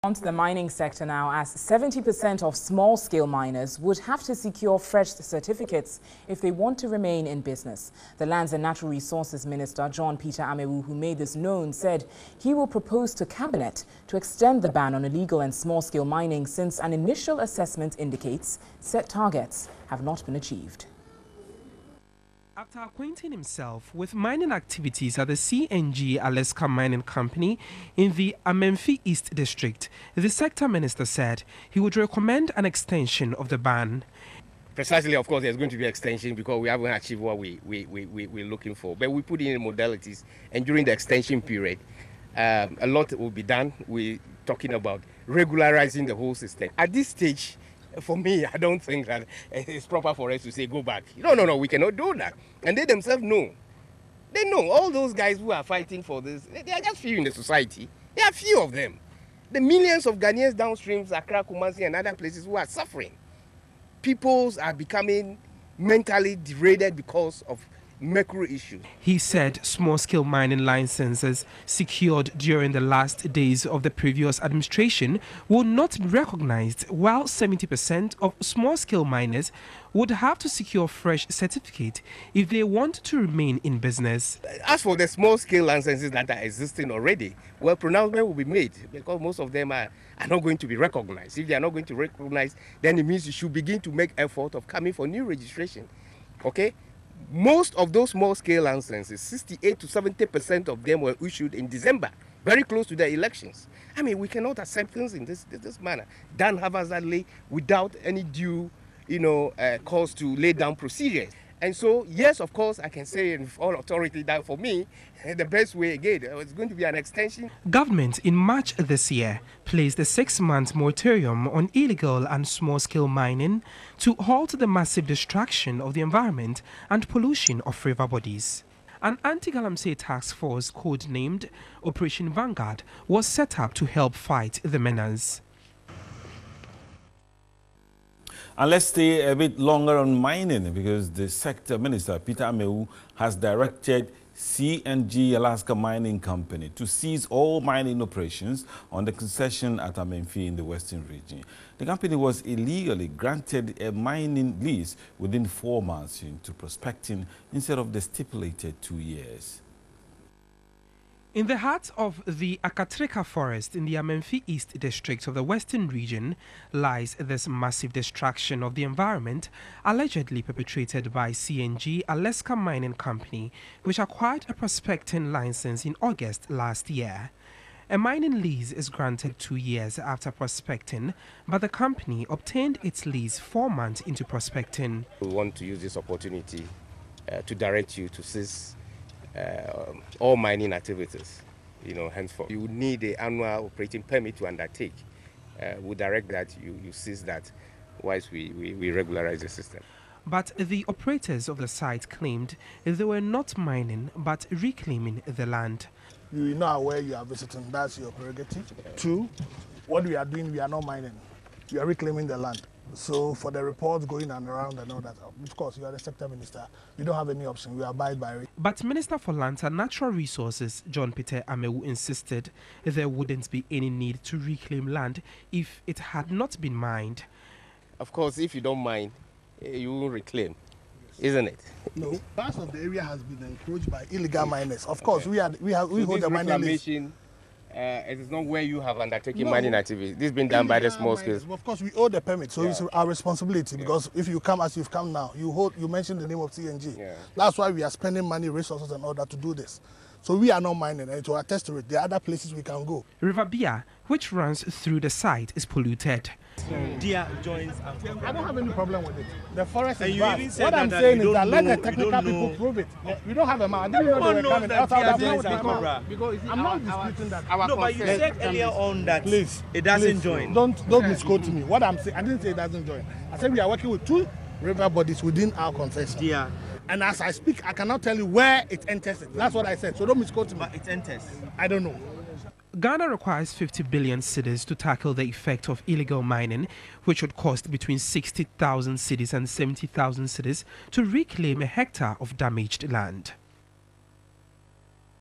On to the mining sector now, as 70% of small-scale miners would have to secure fresh certificates if they want to remain in business. The Lands and Natural Resources Minister, John Peter Amewu, who made this known, said he will propose to Cabinet to extend the ban on illegal and small-scale mining since an initial assessment indicates set targets have not been achieved. After acquainting himself with mining activities at the C&G Alaska mining company in the Amenfi East District, the sector minister said he would recommend an extension of the ban. Precisely, of course, there's going to be extension because we haven't achieved what we're looking for. But we put in modalities, and during the extension period, a lot will be done. We're talking about regularizing the whole system. At this stage, for me, I don't think that it's proper for us to say go back. No, we cannot do that. And they themselves know. They know all those guys who are fighting for this, they are just few in the society. There are few of them. The millions of Ghanaians downstream, Accra, Kumasi and other places who are suffering. Peoples are becoming mentally degraded because of macro issues. He said small-scale mining licenses secured during the last days of the previous administration will not be recognized, while 70% of small-scale miners would have to secure fresh certificate if they want to remain in business. As for the small-scale licenses that are existing already, well, pronouncement will be made because most of them are not going to be recognized. If they are not going to recognize, then it means you should begin to make effort of coming for new registration. Okay? Most of those small-scale licenses, 68 to 70% of them were issued in December, very close to the elections. I mean, we cannot accept things in this manner, done haphazardly without any due, cause to lay down procedures. And so, yes, of course, I can say in all authority that for me, the best way again, it's going to be an extension. Government in March this year placed a 6-month moratorium on illegal and small-scale mining to halt the massive destruction of the environment and pollution of river bodies. An anti-galamsey task force codenamed Operation Vanguard was set up to help fight the menace. And let's stay a bit longer on mining because the sector minister, Peter Amewu, has directed C&G Alaska Mining Company to cease all mining operations on the concession at Amenfi in the western region. The company was illegally granted a mining lease within 4 months into prospecting instead of the stipulated 2 years. In the heart of the Akatrika forest in the Amenfi East District of the Western region lies this massive destruction of the environment allegedly perpetrated by C&G Alaska Mining Company, which acquired a prospecting license in August last year. A mining lease is granted 2 years after prospecting, but the company obtained its lease 4 months into prospecting. We want to use this opportunity to direct you to cease all mining activities, henceforth. You would need an annual operating permit to undertake. We direct that you cease that whilst we regularize the system. But the operators of the site claimed they were not mining but reclaiming the land. You know where you are visiting, that's your prerogative. 2, what we are doing, we are not mining. We are reclaiming the land. So for the reports going and around and all that, of course, you are the sector minister. We don't have any option. We abide by it. But Minister for Lands and Natural Resources, John Peter Amewu, insisted there wouldn't be any need to reclaim land if it had not been mined. Of course, if you don't mine, you will reclaim, isn't it? No, parts of the area has been encroached by illegal miners. Of course, we hold the mining lease. It is not where you have undertaken mining activity. This has been done by the small scale. Of course, we owe the permit, so it's our responsibility because if you come as you've come now, you mentioned the name of C&G. That's why we are spending money, resources in order to do this. So we are not mining, and to attest to it, there are other places we can go. River Bia, which runs through the site, is polluted. Deer joins. I don't have any problem with it. The forest is vast. What I'm saying is that let the technical people prove it. We don't have a man. I didn't know they were coming. Because I'm not disputing that. No, but you said earlier on that it doesn't join. Don't misquote me. What I'm saying, I didn't say it doesn't join. I said we are working with 2 river bodies within our concession. Yeah. And as I speak, I cannot tell you where it enters. That's what I said. So don't misquote me. But it enters. I don't know. Ghana requires 50 billion cedis to tackle the effect of illegal mining, which would cost between 60,000 cedis and 70,000 cedis to reclaim a hectare of damaged land.